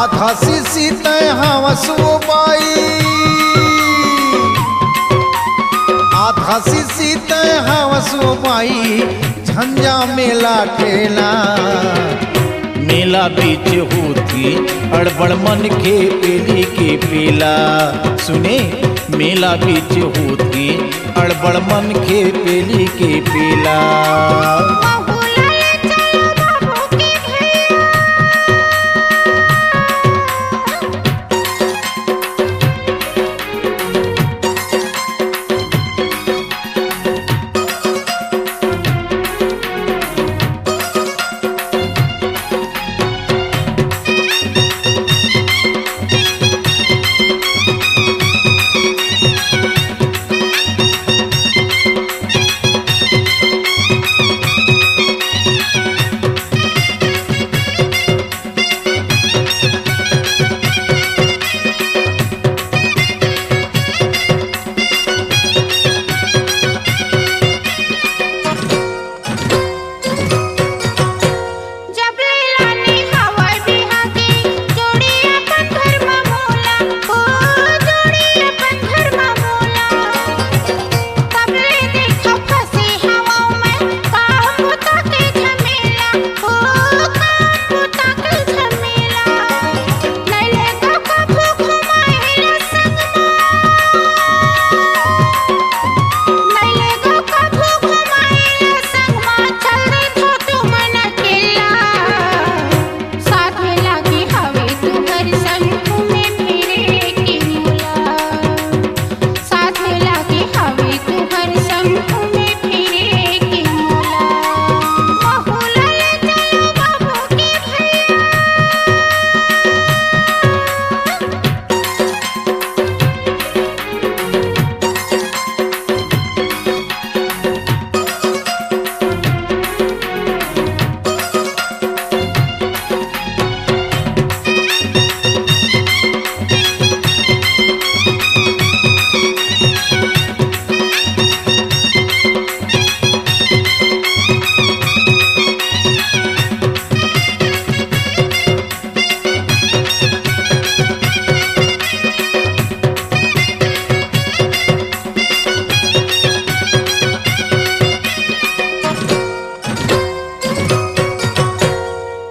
आधा सीसी तय हवसो बाई, आधा सीसी तय हवसो बाई, झंझा मेला ठेला। मेला बीच होती अड़बड़ मन के पेली के पेला। सुने मेला बीच होती अड़बड़ मन के पेली के पेला।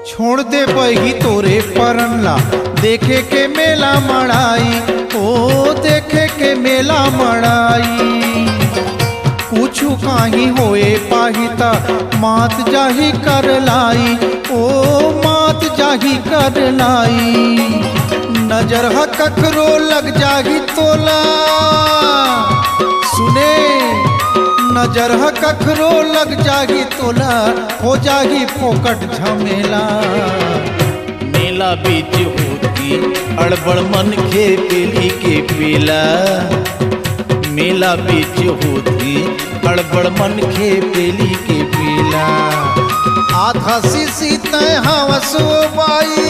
छोड़ दे बही तोरे परनला, देखे के मेला मड़ाई, ओ देखे के मेला मड़ाई। पूछू काही होए पाहिता, मात जाही कर लाई, ओ मात जाही कर लाई। नजर ह ककरो लग जाही तोला, सुने नजर ह ककरो लग जागी तोला, हो जागी फोकट झमेला। मेला बीच होती अड़बड़ मन के पेली के पेला। मेला बीच होती अड़बड़ मन के पेली के पेला। आधा सीसी तय हवसो बाई,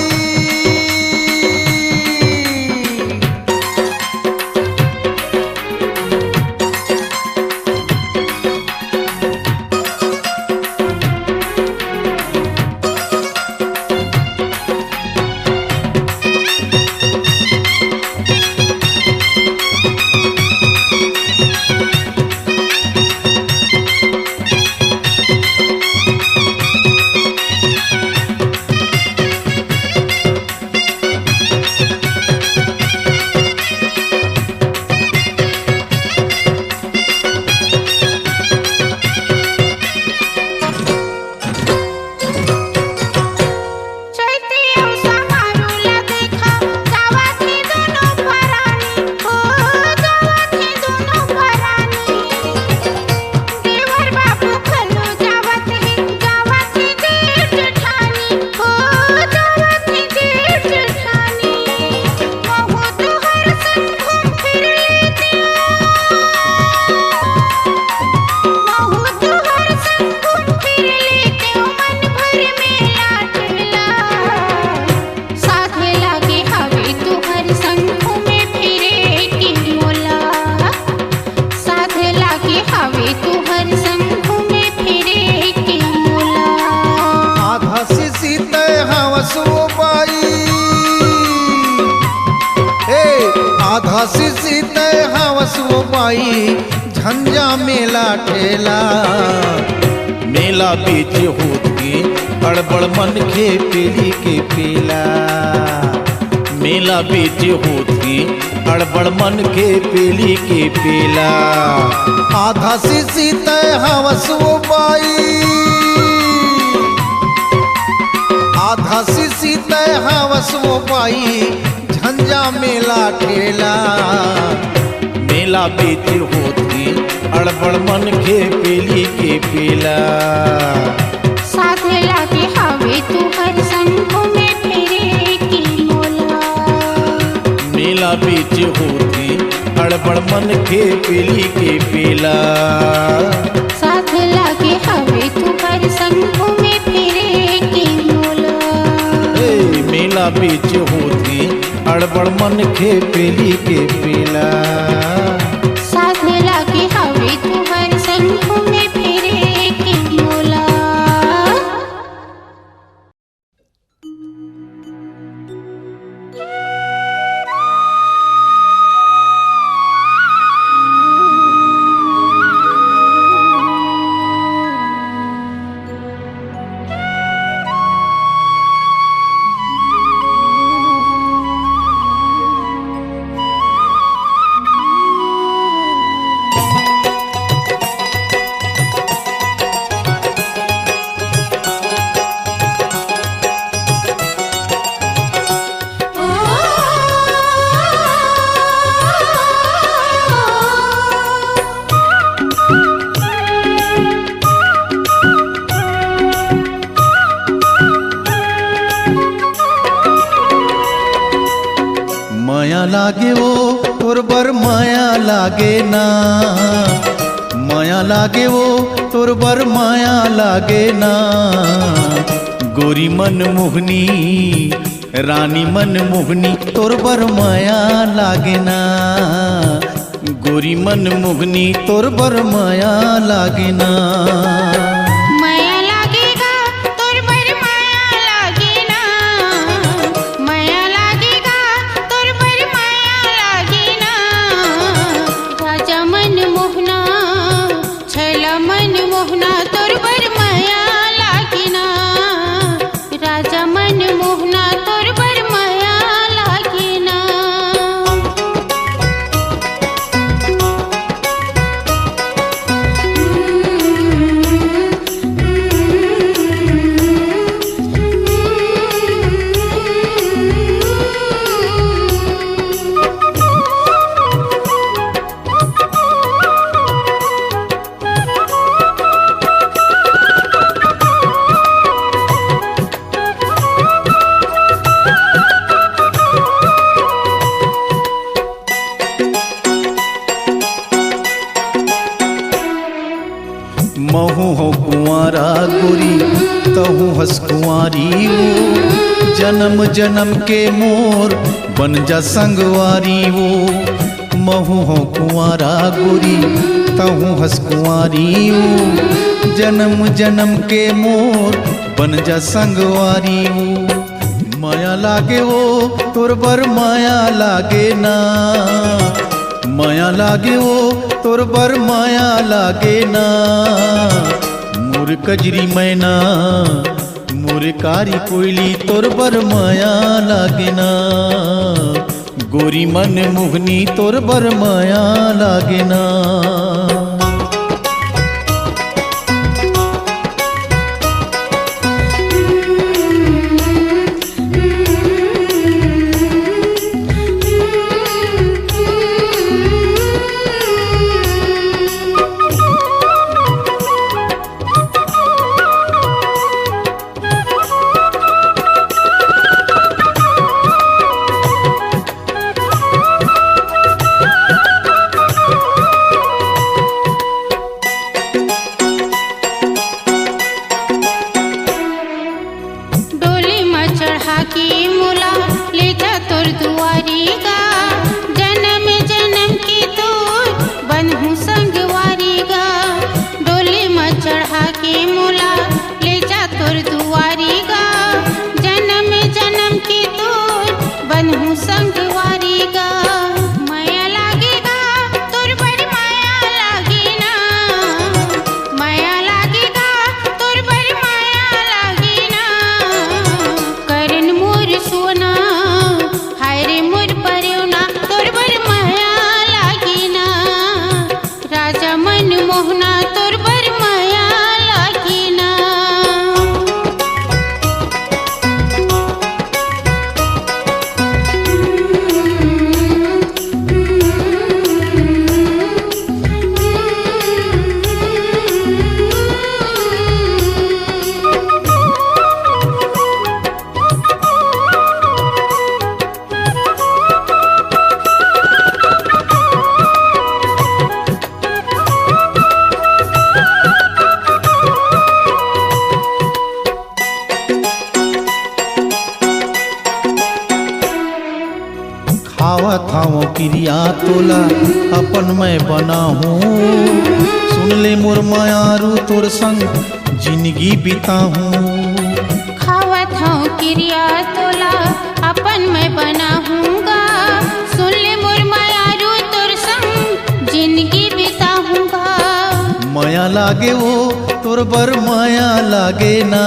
आधा सीसी तय हवस वो बाई झंझा मेला ठेला। मेला बीच होत के अड़बड़ मन खे पेली के पेला। मेला बीच होत के अड़बड़ मन के पेली के पेला। आधा सीसी तय हवस वो बाई, आधा सीसी तय हवस वो बाई झंझा मेला ठेला। मेला बीच होत के अड़बड़ मन के पेली के पेला। साथ लागे हवे तू हर संग में फिरे की मोला। मेला बीच होत के अड़बड़ मन के पेली के पेला। साथ लागे हवे तू हर संग में फिरे की मोला। मेला बीच होत के अड़बड़ मन के पेली के पेला। साथ लागे हवे तू हर संग में फिरे की मोला। माया लागे वो तोर बर माया लागे ना। माया लागे वो तोर बर माया लागे ना। गोरी मन मोहनी रानी मन मोहनी तोर बर माया लागे ना। गोरी मन मोहनी तोर बर माया लागे ना। माया लागेगा तोर बर माया लागे ना। माया लागेगा तोर बर माया लागे ना। राजा मन मोहना छैला मन मोहना तोर बर माया लागे ना। राजा मन मोहना तोर बर माया लागे ना। महू हो कुंवारा गोरी तहू हस कुंवारी वो। जन्म जन्म के मोर बन जा संगवारी वो। महू हो कुंवारा गोरी तहू हस कुंवारी वो। जन्म जन्म के मोर बन जा संगवारी वो। माया लागे वो तोर बर माया लागे ना। माया लागे वो तोर बर माया लागे ना। मोर कजरी मैना मोर कारी कोयली तोर बर माया लागे ना। गोरी मन मोहनी तोर बर माया लागे ना। खावत खाओ क्रिया तोला अपन मैं बना हूँ। सुन ले मोर मायारू तोर संग जिंदगी बिता हूँ। खावत हूँ क्रिया तोला अपन मैं बनाऊंगा। सुन ले मोर मायारू तोर संग जिंदगी बिताऊंगा। माया लागे वो तोर बर माया लागे ना।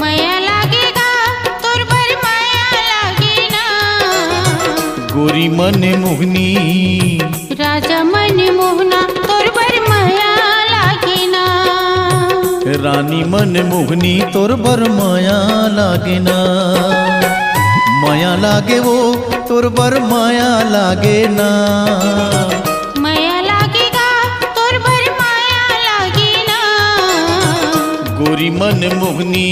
माया लागेगा तोर बर माया लागे ना। गोरी मन मोहनी राजा मन मोहना तोर बर माया लागे ना। रानी मन मोहनी तोर बर माया लागे ना। माया लागे वो तोर बर माया लागे ना। माया लागेगा तोर बर माया लागे ना। गोरी मन मोहनी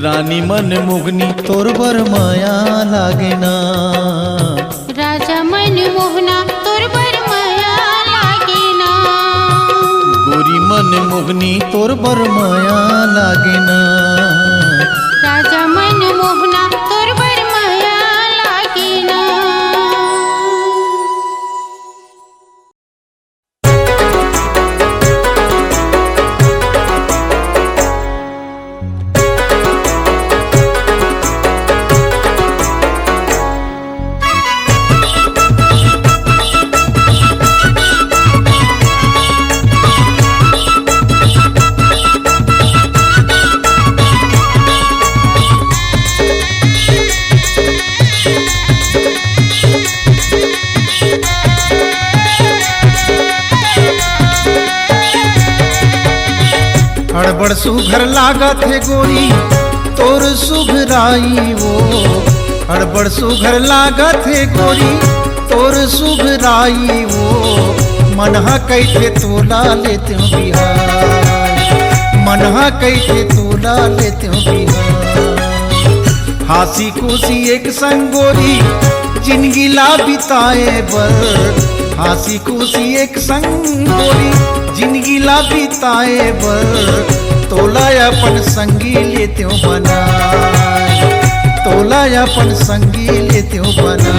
रानी मन मोहनी तोर बर माया लागे ना। राजा मन मोहना तोर बर माया लागे ना। गोरी मन मोहनी तोर बर माया लागे ना। राजा मन मोहना तोर बर माया लागे ना। हड़बड़ सुघर लागत है गोरी तोर सुघराई वो। हड़बड़ सुघर लागत है गोरी तोर सुघराई वो। मनहा कैसे तोला लेते हो बिहार। मनहा कैसे तोला लेते हो बिहार। हासी खुशी एक संग गोरी जिंदगी ला बिताए बर। हासी खुशी एक संग गोरी जिंदगी ला बिताए बर। तोला अपन संगी लेते हो बना। तोला अपन संगी लेते हो बना।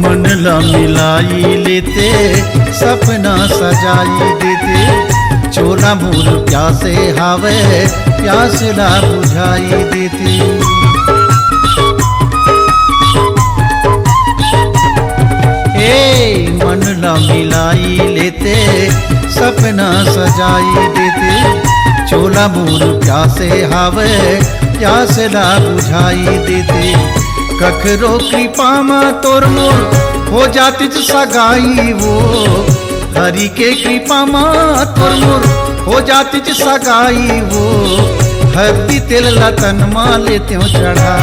मन ला मिलाई लेते सपना सजाई देते। चोला मूल प्यासे हावे प्यास ला बुझाई देते। मन ला मिलाई लेते सपना सजाई देते। चोला मूल प्यासे हावे प्यास ला बुझाई देते। कखरो कृपा मा तोर मोर हो जाती सगाई वो। हरि के कृपा मा तोर मोर हो जाती सगाई वो। हरदी तेल लतन मा लेते हो चढ़ा।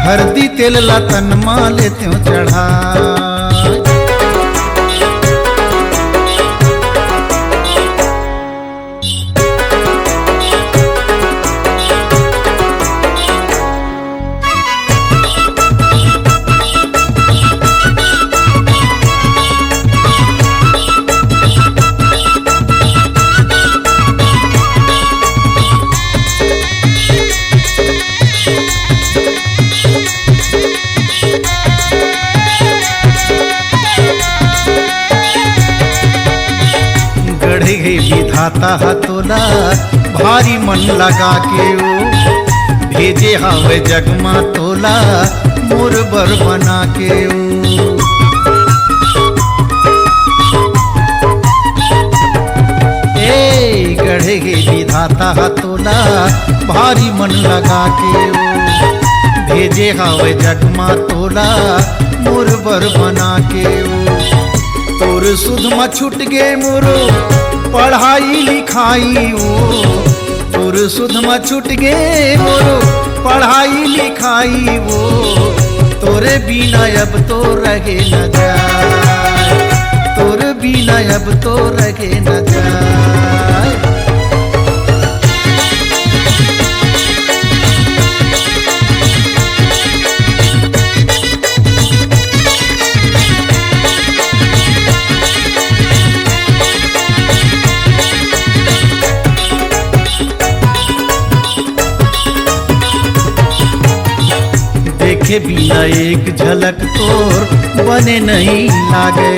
हरदी तेल लतन मा लेते हो चढ़ा। विधाता हतोला भारी मन लगा के ओ। भेजे हवे जगमा तोला मोर बर बना के ओ। गढ़े गे विधाता हतोला भारी मन लगा के ओ। भेजे हवे जगमा तोला मोर बर बना के ओ। तोर सुध म छूट गे मोरो पढ़ाई लिखाई वो। तोर सुध म छूट गे मोरो पढ़ाई लिखाई वो। तोरे बिना अब तो रहे न जाए। तोरे बिना अब तो रहे न जाए। देखे बिना एक झलक तोर बने नहीं लागे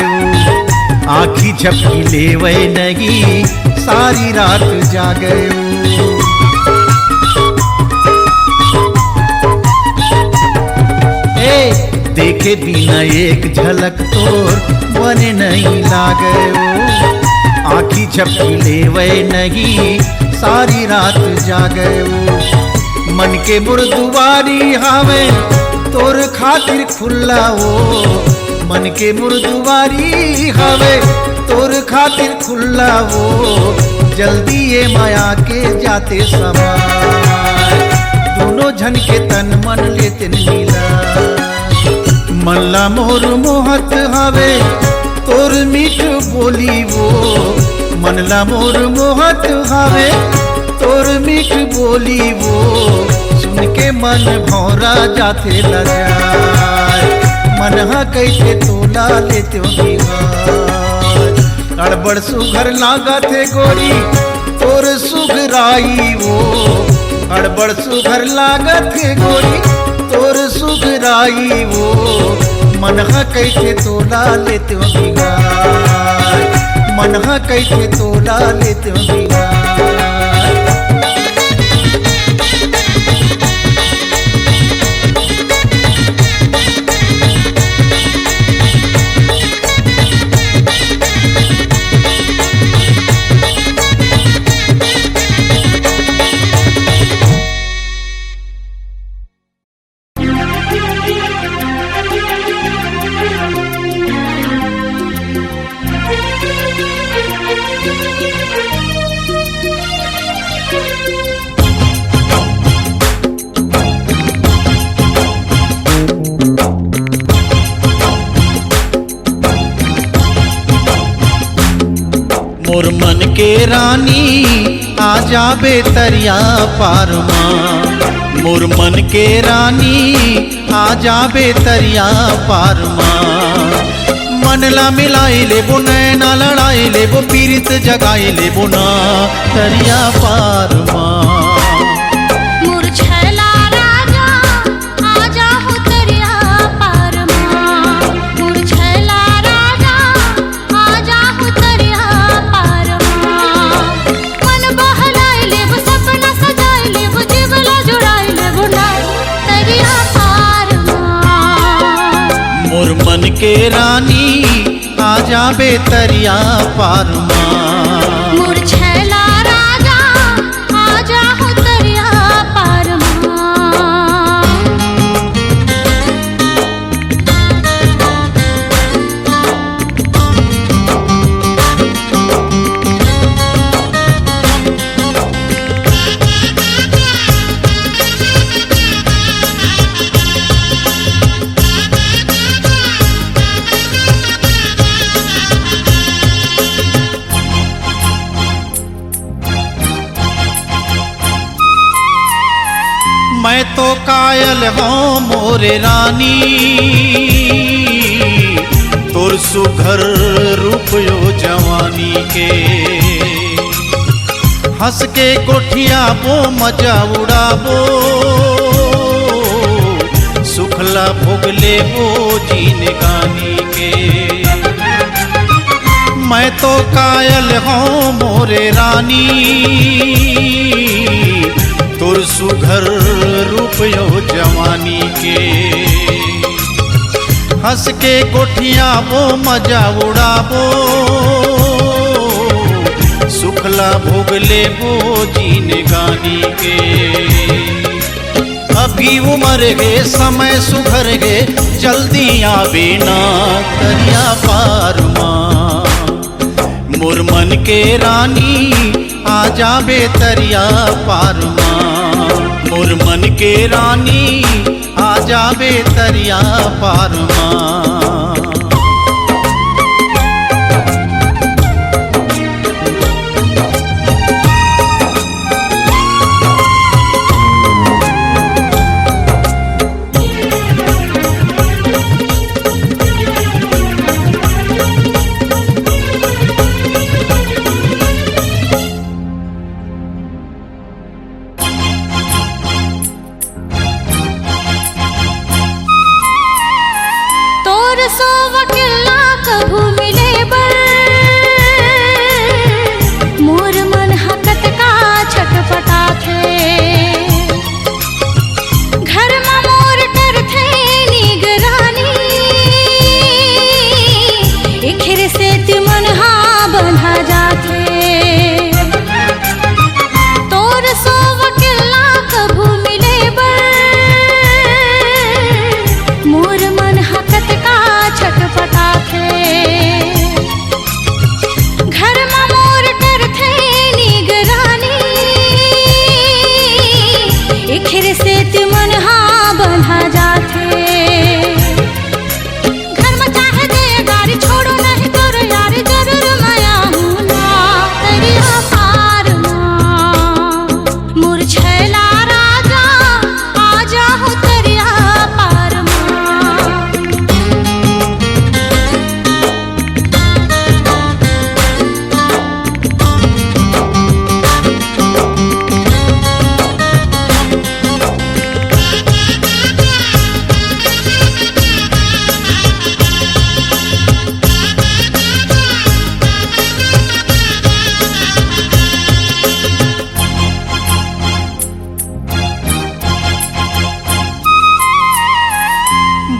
आखी झपकी लेवे नहीं सारी रात जागे देखे बिना एक झलक तोर बने नहीं लागे आखी झपकी लेवे नहीं सारी रात जागे मन के मुर्दुवारी हावे तोर खातिर खुल्ला वो मन के मुर्दुवारी हावे तोर खातिर खुल्ला वो जल्दी ये माया के जाते समय दोनों झन के तन मन लेते नीला मल्ला मोर मोहत हावे तोर मीठ बोली वो मनला मोर मोहत हावे तोर मीठ बोली वो सुन के मन भौरा जाते लजाए मन हा कैसे तोला लेते गड़बड़ सुघर लागा थे गोरी तोर सुघराई वो गड़बड़ सुघर लागा थे गोरी तोर सुघराई वो मन हा कैसे तोला लेते मन हा कैसे तोला लेते मोर मन के रानी आ जाबे तरिया पार माँ मोर मन के रानी आ जाबे तरिया पार माँ मन ला मिलाई ले बो नैना लड़ाई ले बो पीरित जगाई ले बो ना तरिया पार माँ मन के रानी आ जाबे तरिया पार माँ मोर छैला राजा आ जाहु तरिया पार माँ मैं तो कायल हूँ मोरे रानी तोर सुघर रूप यो जवानी के हंस के कोठिया बो मजा उड़ाबो सुखला भोगले वो जीन गानी के मैं तो कायल हूँ मोरे रानी तोर सुघर रूप यो जवानी के हंस के कोठिया वो मजा उड़ाबो सुखला भोगले वो जीन गानी के अभी उमर गे समय सुघर गे जल्दी आवे ना तरिया पार माँ मोर मन के रानी आ जाबे तरिया पार माँ मोर मन के रानी आ जाबे तरिया पार माँ तेरे से मन हाँ बंधा जाते। घर में चाहे दे गाड़ी छोड़ो नहीं तो यार जरूर माया हूँ ना दरिया पार माँ मुरझैला राजा आजा हो दरिया पार माँ।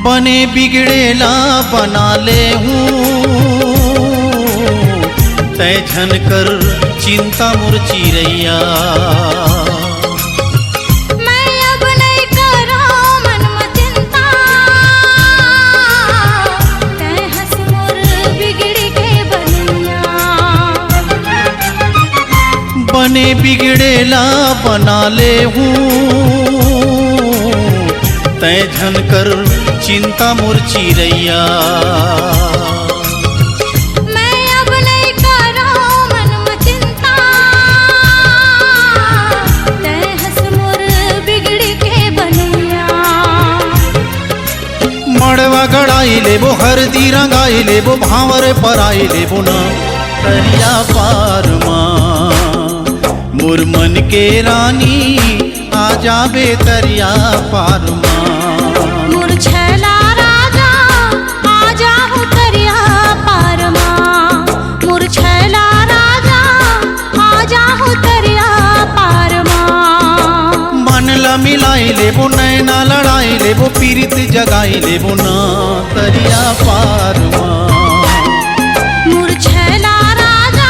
बने बिगड़ेला बना ले हूँ तय झन कर चिंता मुर चिरैया। मैं अब नहीं करो मन में चिंता तय हंस मोर बिगड़ के बनिया। बने बिगड़ेला बना ले हूँ तय झन कर चिंता मुर चिरैया। मैं अब नहीं करो मन में चिंता तय हंस मोर बिगड़ के बनिया। मड़वा गड़ाई लेबो हरदी रंगाई लेबो भावर पराई लेबो ना दरिया पार माँ मोर मन के रानी आ जाबे दरिया पार माँ। मुरझैला राजा आजा हो दरिया पार माँ मुरझैला राजा आजा हो दरिया पार माँ। मन ला मिलाई लेबो नैना लड़ाई लेबो पीरित जगाई लेबो ना दरिया पार माँ। मुरझैला राजा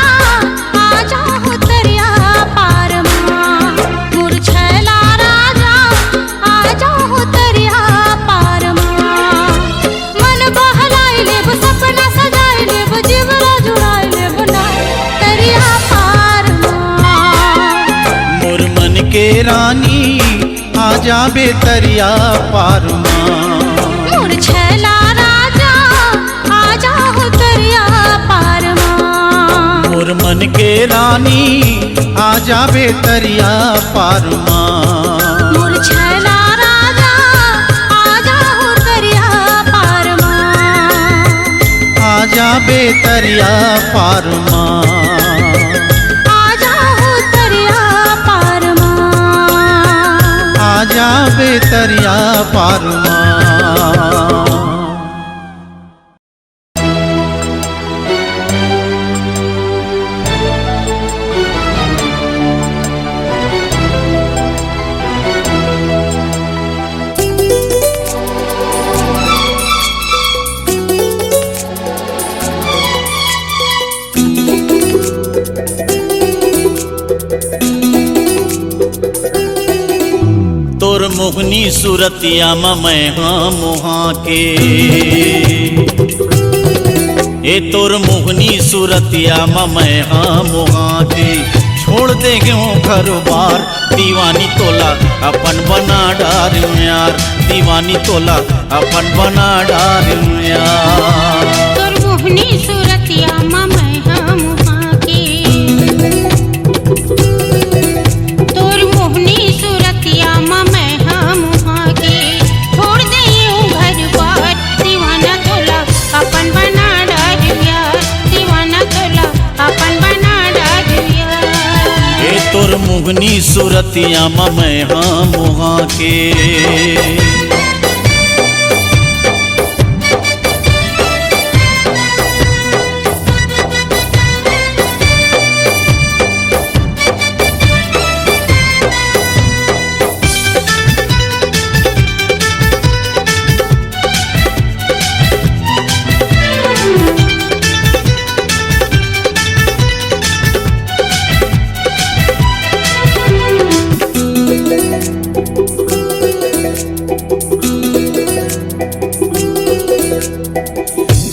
आजा हो दरिया पार माँ मुरझैला राजा आजा हो दरिया पार माँ। मन बहलाई लेबो सपना सजाई लेबो जीवरा जुड़ाई लेबो ना दरिया पार माँ। मोर मन के रानी आ जाबे दरिया पार माँ। मुरझैला राजा आजा हो दरिया पार माँ। मोर मन के रानी आ जाबे दरिया पार माँ। मुरझैला राजा आजा हो दरिया पार माँ। आ जाबे दरिया पार माँ। आजा हो दरिया पार माँ। आ जाबे दरिया पार माँ। तोर मोहनी सूरतिया मैं हाँ मुहा के ए तोर मोहनी सूरतिया मैं हाँ मुहा के छोड़ दे गयो घर बार दीवानी तोला अपन बना डार यार दीवानी तोला अपन बना डार यार। तोर मोहनी सूरतिया मैं हम वहाँ के तोर मोहनी सूरतिया मैं हम वहाँ के छोड़ दे घर बार दीवाना तोला अपन बना डार यार दीवाना तोला अपन बना डार यार। ए तोर मोहनी सूरतिया मैं हाँ मुहा के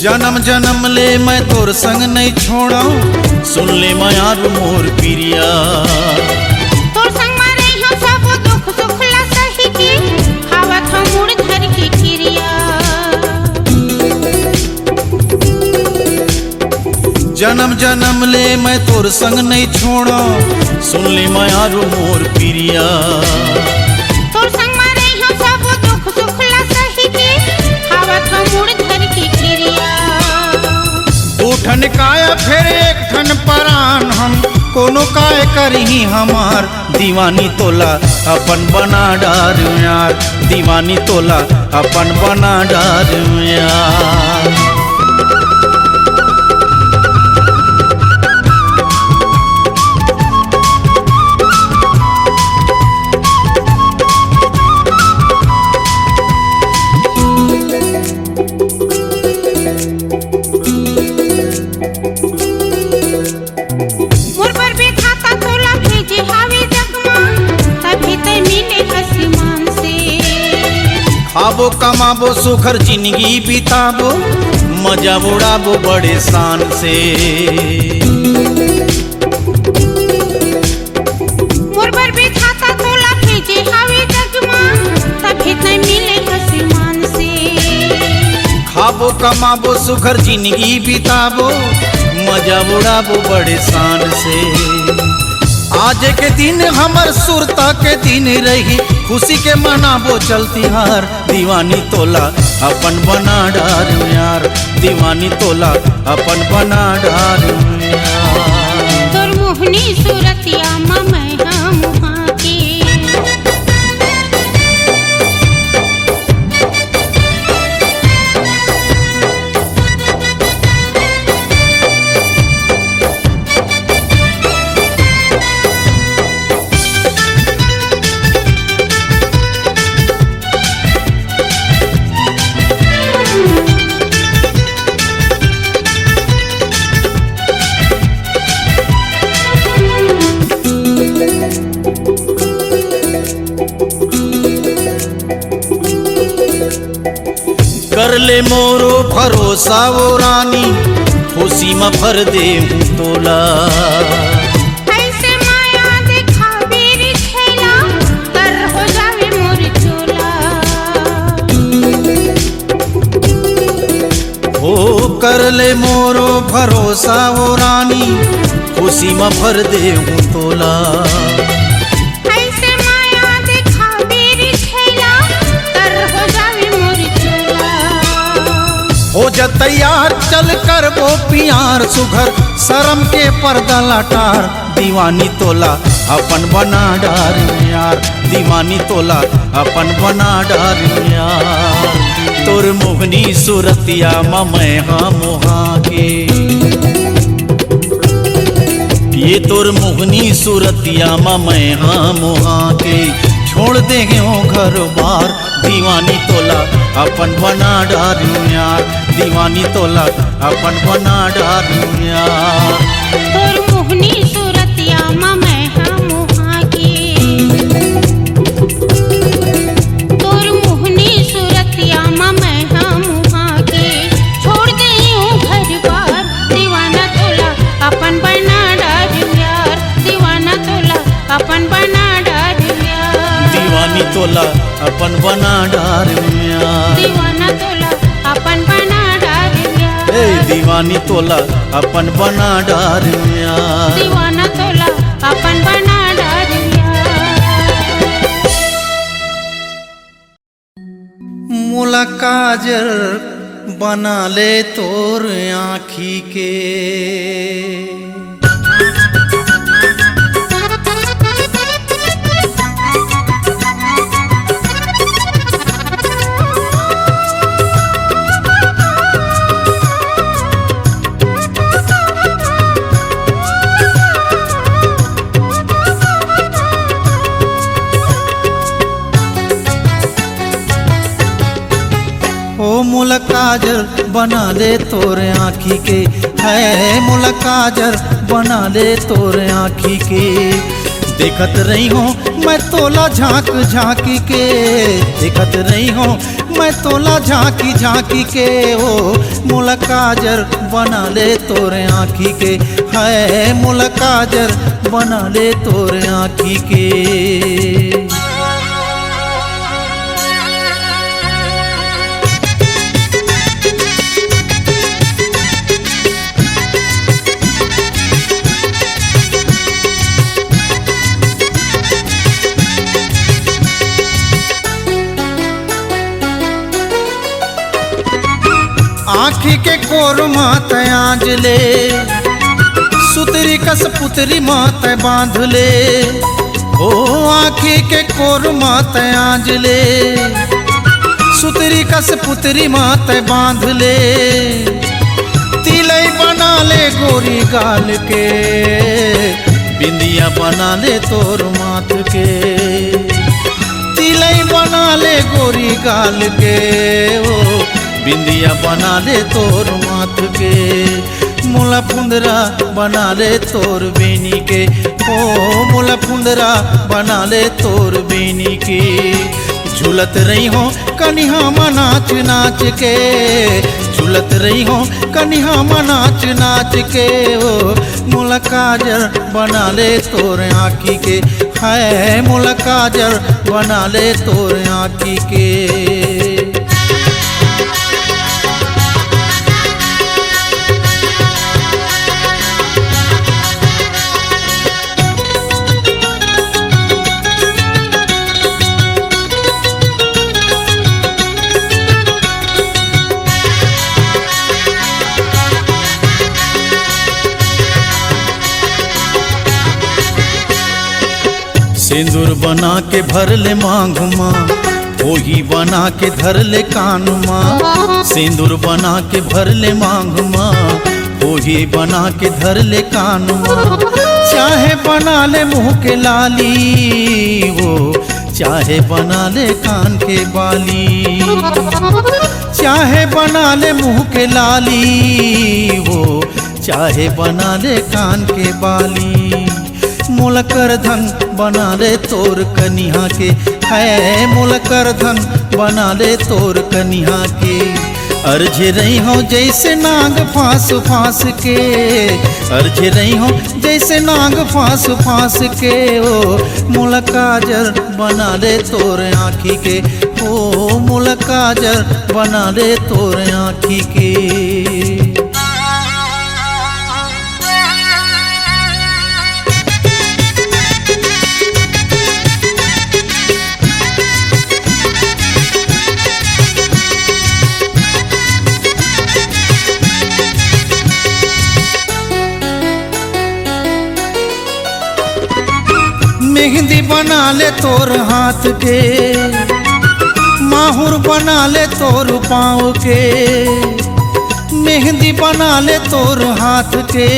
जन्म जन्म ले मैं तोर संग नहीं छोड़ा सुन ले मायार मोर पिरिया तोर संग में रही हो सब दुख सुख ला सही जन्म जन्म ले मैं तोर संग नहीं छोड़ा, सुन ले मैं आरू मोर प्रिया। तोर संग मारे हो सब दुख सुख ला सही के, खावत हो मुड़ धर के खिरिया। दू ठन काया फिर एक ठन परान, हम कोनो काय करही हमार। दीवानी तोला अपन बना डार यार, दीवानी तोला अपन बना डार यार। खाबो कमाबो सुखर जिंदगी बिताबो, मजा उड़ाबो बड़े शान से। मुरबर भी खाता तोला भेजे हवे जगमा, तभी नहीं मिले आसमान से। खाबो कमाबो सुखर जिंदगी बिताबो, मजा उड़ाबो बड़े शान से। आज के दिन हमर सुरता के दिन रही, खुशी के मनाबो चलती हार। दीवानी तोला अपन बना डार यार, दीवानी तोला अपन बना डार यार। तोर मोहनी सूरतिया मैं हम वहाँ के, कर ले मोरो भरोसा वो रानी, खुशी में भर दे हूँ तोला। ऐसे माया देखा बेरी खेला, कर हो जावे मोर चोला। हो कर ले मोरो भरोसा वो रानी, खुशी में भर दे हूँ तोला। हो जा तैयार चल कर वो प्यार सुघर, शर्म के पर्दा लटार। दीवानी तोला अपन बना डार यार, दीवानी तोला अपन बना डार यार। तोर मोहनी सूरतिया मैं हाँ मोहा के, ये तोर मोहनी सूरतिया मैं हाँ मोहा के। छोड़ देंगे हो घर बार, दीवानी तोला अपन बना डार यार, दीवानी तोला अपन बना डार यार। तोर मोहनी सूरतिया मैं हम वहाँ के, तोर मोहनी सूरतिया मैं हम वहाँ के। छोड़ दे घर बार, दीवाना तोला अपन बना डार यार, दीवाना तोला अपन बना डार यार। दीवानी तोला अपन बना डार यार, दीवाना तोला अपन बना डार यार। दीवानी तोला अपन बना डार यार, दीवाना तोला अपन बना डार यार। मोला काजल बना ले तोर आँखी के, मोला काजल बना ले तोर आँखी के, है मोला काजल बना ले तोर आँखी के। देखत रही हो मैं तोला झांक झांकी के, देखत रही हो मैं तोला झांकी झांकी के। ओ मोला काजल बना ले तोर आँखी के, है मोला काजल बना ले तोर आँखी के। आँखी के कोर मात आज ले, सुतरी कस पुतरी मात बांध ले। ओ आँखी के कोर मात आज ले, सुतरी कस पुतरी मात बांध ले। तिलई बना ले गोरी गाल के, बिंदिया बना ले तोर माथ के। तिलई बना ले गोरी गाल के, ओ बिंदिया बना ले तोर माथ के। मोला फुंदरा बना ले तोर बेनी के, ओ मोला फुंदरा बना ले तोर बेनी के। झूलत रही हो कनिहा नाच नाच के, झूलत रही हो कनिहा नाच नाच के। ओ मोला काजर बना ले तोर आँखी के, है मोला काजर बना ले तोर आँखी के। सिंदूर बना के भर ले मांग माँ, वही बना के धर ले कान माँ। सिंदूर बना के भर ले मांग माँ, वही बना के धर ले कान माँ। चाहे बना ले मुँह के लाली, वो चाहे बना ले कान के बाली। चाहे बना ले मुँह के लाली, वो चाहे बना ले कान के बाली। मोला कर धन बना ले तोर कनिहा के, है मोला कर धन बना ले तोर कनिहा के। अर्झे रही हो जैसे नाग फांस फांस के, अर्झे रही हो जैसे नाग फांस फांस के। ओ मोला काजर बना ले तोर आँखी के, ओ मोला काजर बना ले तोर आँखी के। मेहंदी बना ले तोर हाथ के, माहुर बना ले तोर पाँव के। मेहंदी बना ले तोर हाथ के,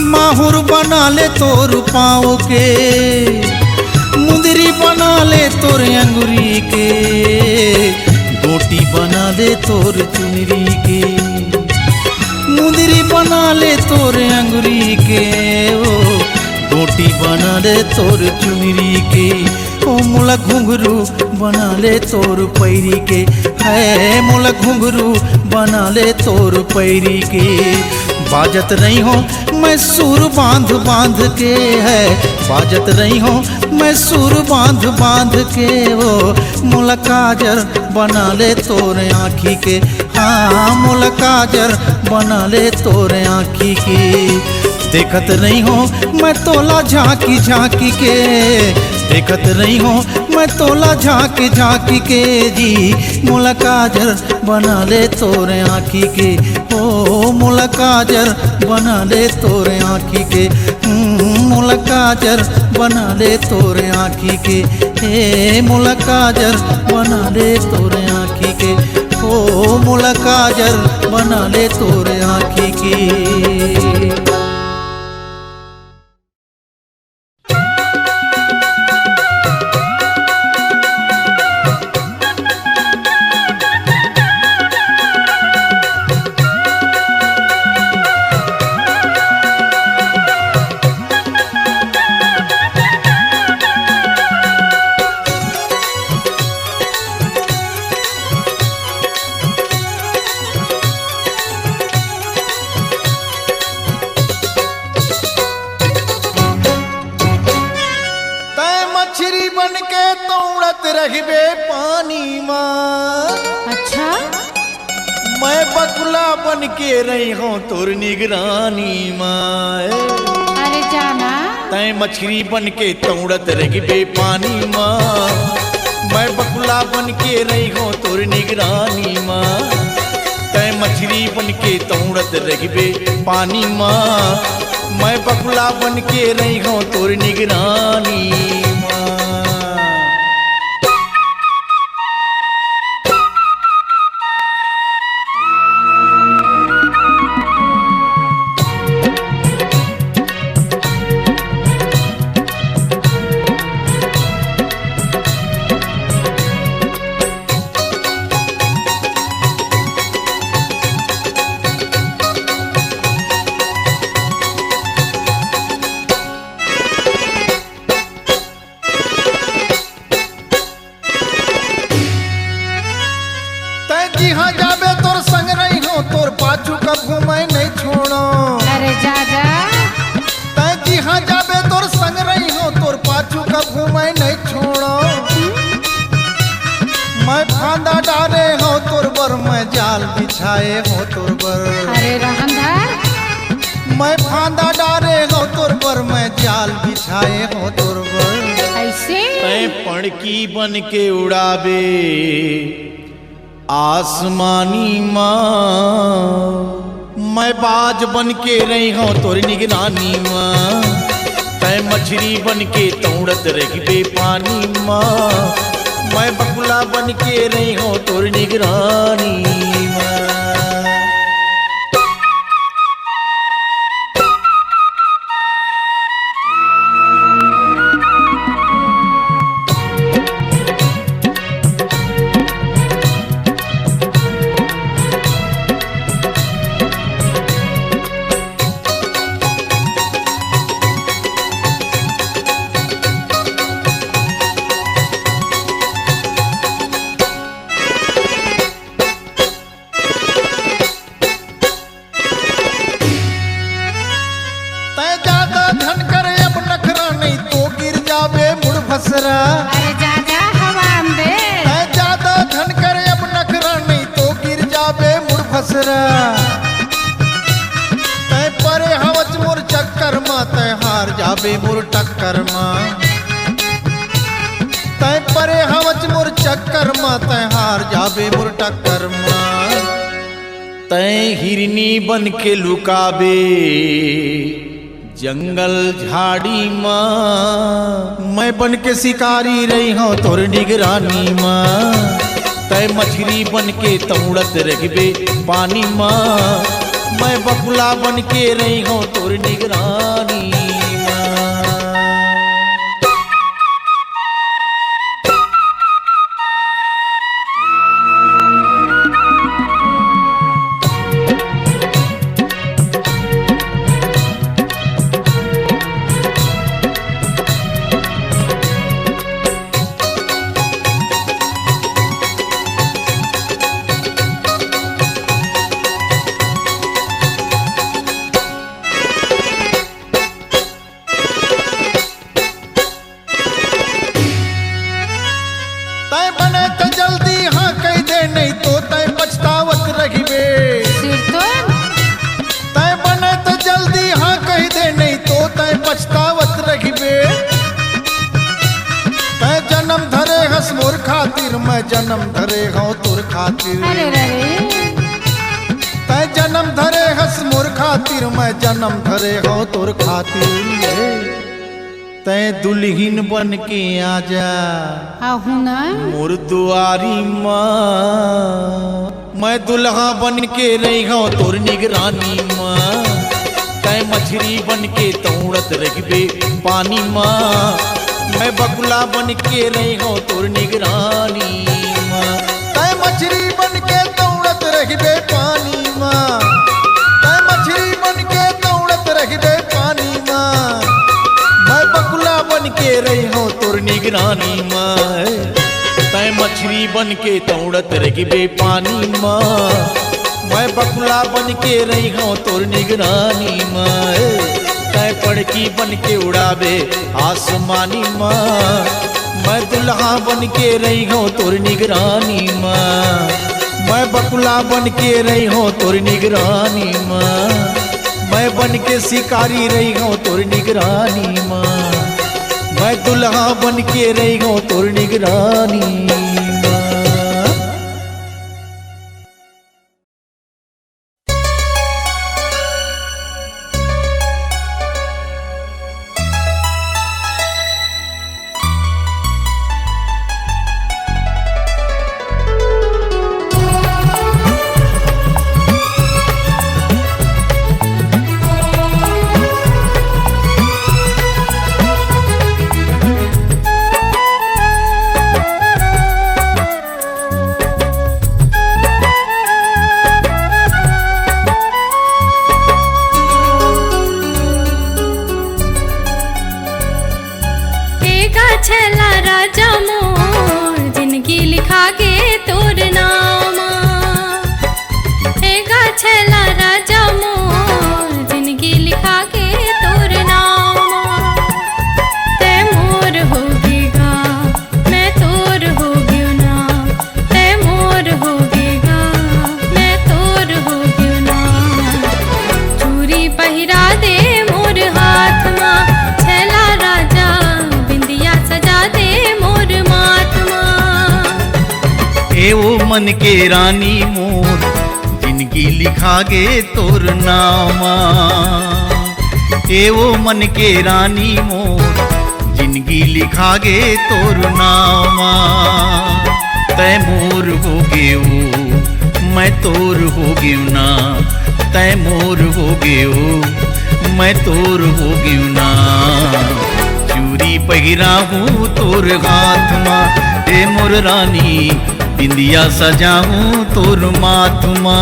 माहुर बना ले तोर पाँव के। मुंदरी बना ले तोर अंगुरी के, गोटी बना ले तोर चुनरी के। मुंदरी बना ले तोर अंगुरी के, ओ गोटी बना ले तोर चुनरी के। ओ मोला घुंघरू बना ले तोर पैरी के, है मोला घुंघरू बना ले तोर पैरी के। बाजत रही हो मैं सुर बांध बांध के, है बाजत रही हो मैं सुर बांध बांध के। ओ मोला काजर बना ले तोर आँखी के, हाँ मोला काजर बना ले तोर आँखी के। देखत रही हो मैं तोला झांकी झांकी के, देखत रही हो मैं तोला झांकी झांकी के। जी मोला काजर बना ले तोर आँखी के, ओ मोला काजर बना ले तोर आँखी के। मोला काजर बना ले तोर आँखी के, हे मोला काजर बना ले तोर आँखी के। ओ मोला काजर बना ले तोर आँखी के। रहिबे पानी माँ। अच्छा मैं बकुला बन के रही हूँ तोर निगरानी माँ। अरे जाना तय मछली बन के तौड़त रहिबे पानी माँ। मैं बकुला बन के रही हूँ तोर निगरानी माँ। तय मछली बन के तौड़त रहिबे पानी माँ, मैं बकुला बन के रही हूँ तोर निगरानी माँ। जहाँ जाबे तोर संग रही हो, तोर पाछू कब घूमे नहीं छोड़ो। अरे जा जा। तै जहाँ जाबे तोर संग रही हो, तोर पाछू कब घूमे नहीं छोड़ो। मैं फांदा डाले हो तोर बर, मैं जाल बिछाए हो तोर बर। अरे रहंदा। मैं फांदा डाले हो तोर बर, मैं जाल बिछाए हो तोर बर। ऐसे तय पड़की बन के उड़ाबे आसमानी माँ, मैं बाज बन के रही हूँ तोर निगरानी माँ। तय मछली बन के तौड़त रहिबे पानी माँ, मैं बकुला बन के रही हूँ तोर निगरानी माँ। फसरा अरे जा जा हवा में मैं ज्यादा धन करे अब नखरा, नहीं तो गिर जाबे मुड़ फसरा। तय परे हवच मोर चक्कर माँ, तय हार जाबे मोर टक्कर माँ। तय परे हवच मोर चक्कर माँ, तय हार जाबे मोर टक्कर माँ। तय हिरनी बन के लुकाबे जंगल झाड़ी माँ, मैं बन के शिकारी रही हूँ तोर निगरानी माँ। तय मछली बन के तौड़त रहिबे पानी माँ, मैं बकुला बन के रही हूँ तोर निगरानी माँ। पछतावत रहिबे तै जन्म धरे हस मोर खातिर, मैं जन्म धरे हूँ तोर खातिर। अरे रे तै जन्म धरे हस मोर खातिर, मैं जन्म धरे हूँ तोर खातिर। तै दुल्हीन बन के आजा आहू ना मोर दुआरी माँ, मैं दुल्हा बन के रही हूँ तोर निगरानी माँ। तै मछली बन के तौड़त रहिबे पानी माँ, मैं बकुला बन के रही हूँ तोर निगरानी माँ। तै मछली बन के तौड़त रहिबे पानी माँ, तै मछली बन के तौड़त रहिबे पानी माँ। मैं बकुला बन के रही हूँ तोर निगरानी माँ। तै मछली बन के तौड़त रहिबे पानी माँ, मैं बकुला बन के रही हूँ तोर निगरानी माँ। तै पड़की बन के उड़ाबे आसमानी माँ, मैं दुल्हा बन के रही हूँ तोर निगरानी माँ। मैं बकुला बन के रही हूँ तोर निगरानी माँ। मैं बन के शिकारी रही हूँ तोर निगरानी माँ। मैं दुल्हा बन के रही हूँ तोर निगरानी। एगा छला राजा मोर जिंदगी लिखा गे तोर नामा। एगा छला राजा मोर जिंदगी लिखा गे तोर नामा। ते मोर होगेगा मैं तोर होग्यो ना। ते मोर होगेगा मैं तोर होग्यो ना। चूरी पहिरा दे मोर हाथ मा। छला राजा बिंदिया सजा दे मोर माथ मा। एवो मन के रानी मोर जिंदगी लिखा गे तोर नामा। एवो मन के रानी मोर जिंदगी लिखा गे तोर नामा। तै मोर हो गेऊ मैं तोर हो गेऊ ना। तै मोर हो गेऊ मैं तोर हो गेऊ ना। चूरी पहिरा हूँ तोर हाथ मा। ए मोर रानी बिंदिया सजाऊं तोर माथ मा।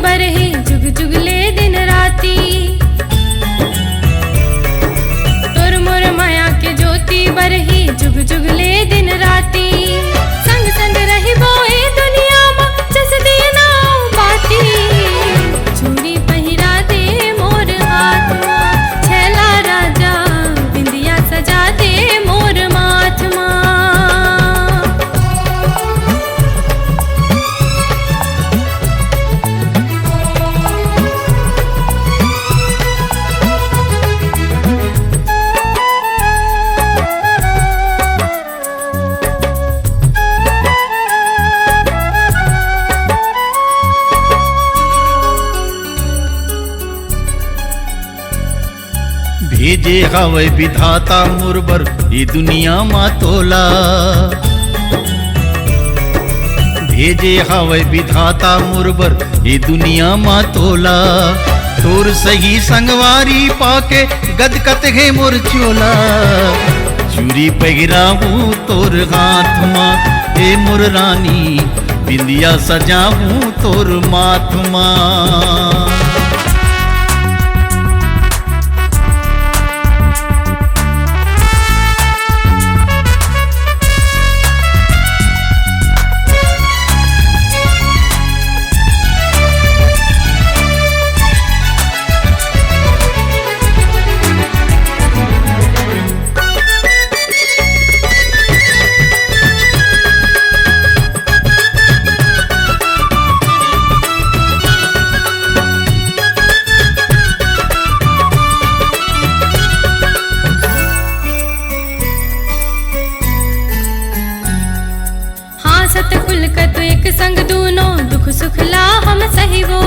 बरही जुग जुग ले दिन राती। तोर मोर माया के ज्योति बरही जुग जुग ले दिन राती। संग संग रही बोए दुनिया मा जस दीना बाती। चूड़ी पहिरा दे मोर हाथ मा। छला राजा बिंदिया सजा दे मोर माथ मा। भेजे हवे विधाता मुरबर ये दुनिया मा तोला। भेजे हवे विधाता मुरबर ये दुनिया मा तोला। तोर सही संगवारी पाके गदकत है मोर चोला। चूरी पहिरा हूँ तोर हाथ मा। ए मोर रानी बिंदिया सजा हूँ तोर माथ मा। खुलकत एक संग दूनों दुख सुख ला हम सहिवो।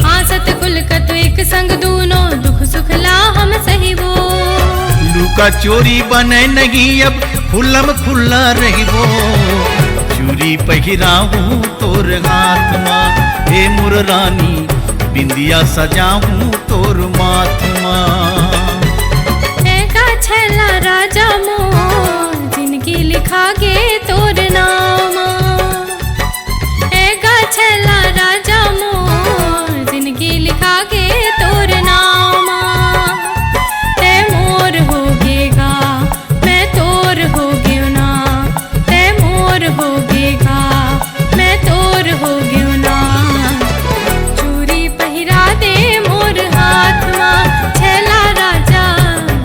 हासत खुलकत एक संग दूनों दुख सुख ला हम सहिवो। लुका चोरी बने नहीं अब खुल्लम खुल्ला रहिबो। चूरी पहिरा हूँ तोर हाथ मा। हे मोर रानी बिंदिया सजा हूँ तोर माथ मा। एगा छला राजा मोर जिंदगी लिखा गे तोर नामा। एगा छला राजा मोर जिंदगी लिखा गे तोर नामा। ते मोर होगेगा मैं तोर होग्यो ना। ते मोर होगेगा मैं तोर होग्यो ना। चूरी पहिरा दे मोर हाथ मा। छला राजा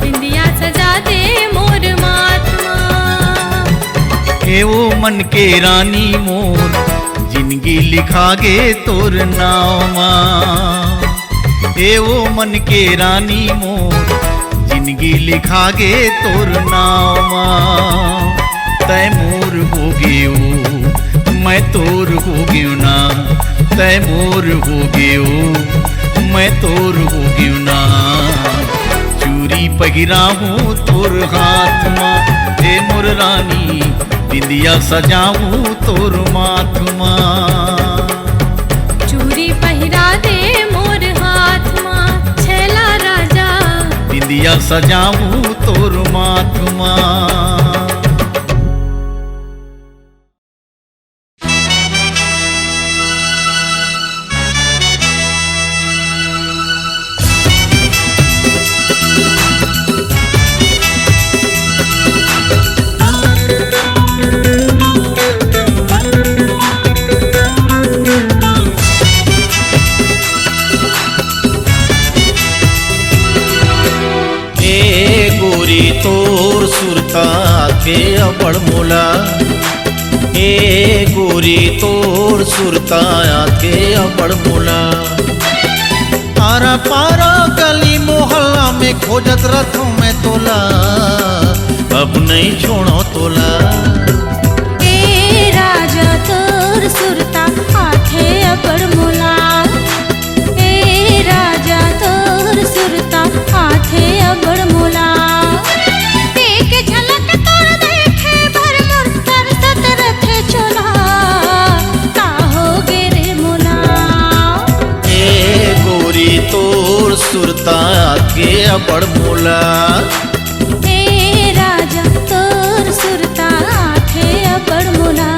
बिंदिया सजा दे मोर माथ मा। एवो मन के रानी मोर जिंदगी लिखा गे तोर नामा। एवो मन के रानी मोर जिंदगी लिखा गे तोर नामा। तय मोर हो गयो मैं तोर हो गयो ना, तय मोर हो गयो मैं तोर हो गयो ना। चूरी पहिरा हूँ तोर हाथ मा, हे मोर रानी बिंदिया सजाऊं तोर माथ मा। चूरी पहिरा दे मोर हाथ मां छेला राजा, बिंदिया सजाऊं तोर माथ मा। तोर सुरता के अबड़ मोला, ए गोरी तोर सुरता के अबड़ मोला। आरा पारा गली मोहल्ला में खोजत रथों में तोला, अब नहीं छोड़ो तोला। ए राजा तोर सुरता आथे अबड़ मोला, ए राजा तोर सुरता आथे अबड़ मोला। सुरता के अबड़ मोला, ए राजा तोर सुरता आथे अबड़ मोला।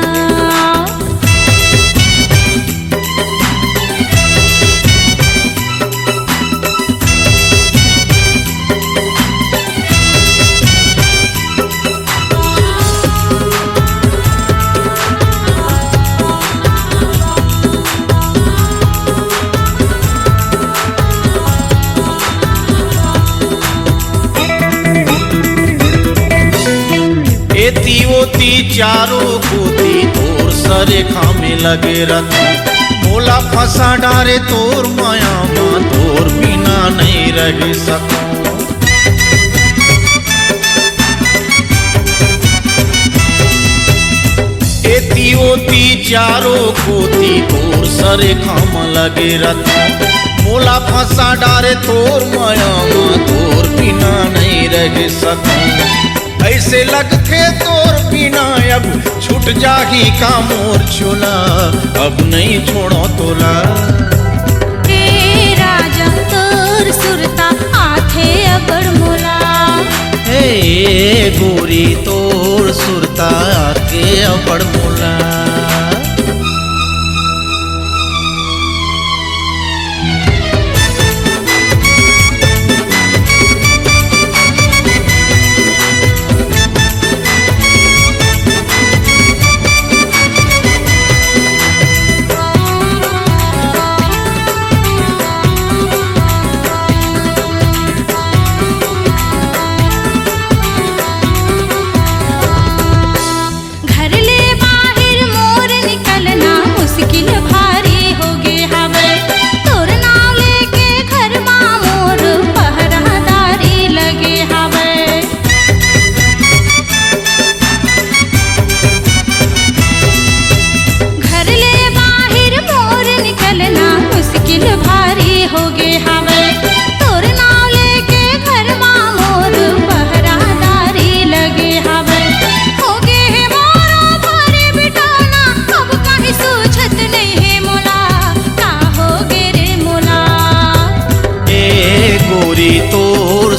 एती ओती चारों कोती तोर सरेखा में लगे रथ। मोला फंसा डारे तोर माया माँ, तोर बिना नहीं रह सकूं। एती ओती चारों कोती तोर सरेखा में लगे रथ। मोला फंसा डारे तोर माया माँ, तोर बिना नहीं रह सकूं। ऐसे लगथे तोर बिना अब छूट जाही का मोर छोला, अब नहीं छोड़ो तोला। ए राजा तोर सुरता आथे अबड़ मोला, हे गोरी तोर सुरता के अबड़ मोला।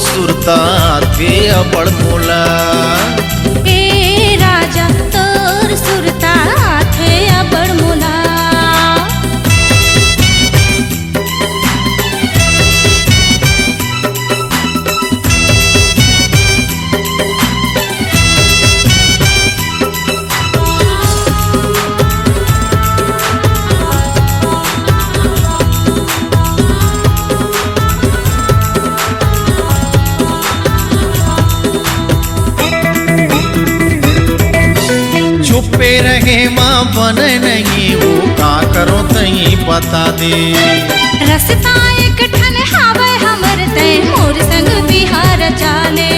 सुरता के अबड़ मोला, ए राजा तोर सुरता थे अबड़ मोला। छुपे रहे माँ बन नहीं वो का करो तही बता दे। रस्ता एक ठन हावे हमर ते मोर संग बिहार चाले।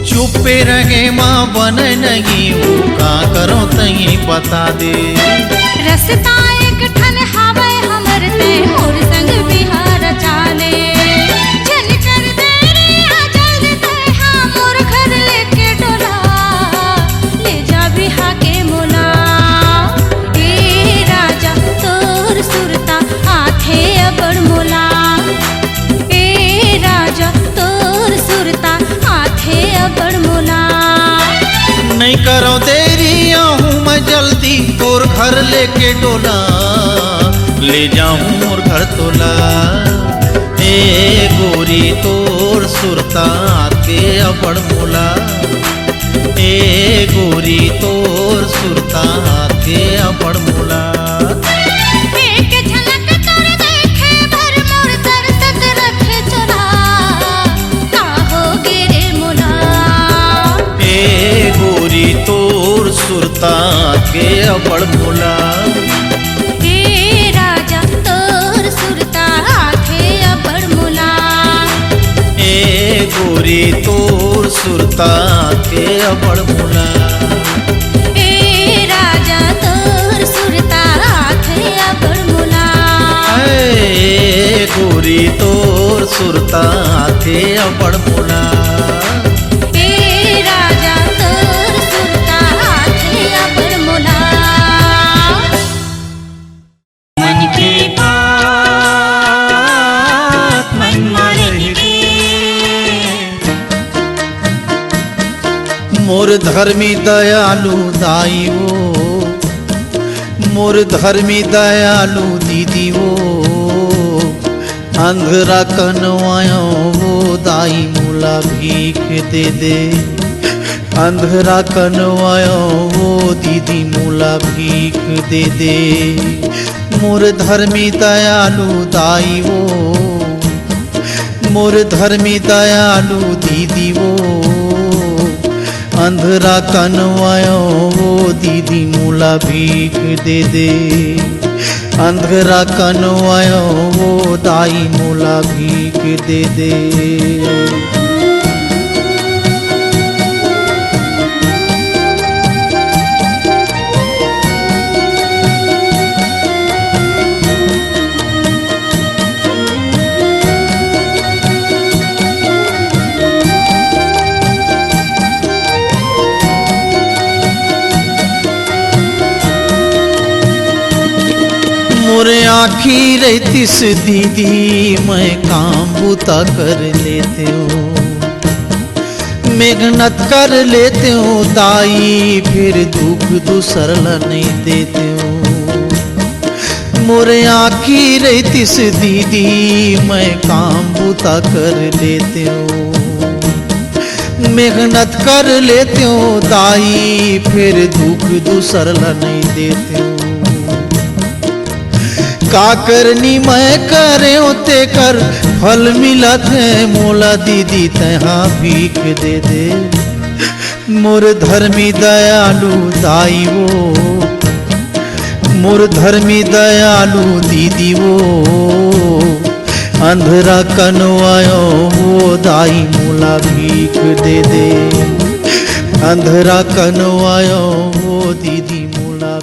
चुपे रहे माँ बन नहीं वो का करो तही बता दे। रस्ता एक ठन हावे हमर ते मोर संग बिहार चाले। चल कर देरी आ जल्दी ते हाँ मोर घर लेके डोला, ले जा बिहा के मोला। ए राजा तोर सुरता आथे अबड़ मोला, ए राजा तोर सुरता आथे अबड़ मोला। नहीं करो देरी आऊँ मैं जल्दी और घर लेके डोला, ले जाऊँ और घर तोला। ए गोरी तोर सुरता के अबड़ मोला, ए गोरी तोर सुरता के अबड़ मोला। एक झलक तोर देखे भर मोर तरसत रखे चोरा, का होगे रे मोला। ए गोरी तोर सुरता के अबड़ मोला, ए राजा तोर सुरता आखे अबड़ मोला। ए गोरी तोर सुरता के अबड़ मोला। ए राजा तोर सुरता आखे अबड़ मोला। ए गोरी तोर सुरता के अबड़ मोला। ए राजा तोर सुरता आखे अबड़ मोला। मन की बात मन में रही गे। मोर धर्मी दयालु दाई वो, मोर धर्मी दयालु दीदी वो, अंधरा कनवायो वो दाई मोला भीख दे दे। अंधरा कनवायो वो दीदी मोला भीख दे दे। मोर धर्मी दयालु दाई वो, मोर धर्मी दयालु दीदी वो, अंधरा कनवायो वो दीदी मोला भीख दे दे। अंधरा कनवायो वो दाई मोला भीख दे दे। मोरे आँखी रहतीस दीदी मैं काम बूता कर लेते हो, मेहनत कर लेते हो दाई फिर दुख दूसरला नहीं देते हो। मोरे आँखी रहतीस दीदी मैं काम बूता कर लेते हो, मेहनत कर लेते हो दाई फिर दुख दूसरला नहीं देते हो। का करनी मैं करे ते कर फल मिलत है मोला दीदी तहा भीख दे दे। मोर धर्मी दयालु दाई वो, मोर धर्मी दयालु दीदी वो, अंधरा कनवायो वो दाई मोला भीख दे दे। अंधरा कनवायो वो दीदी मोला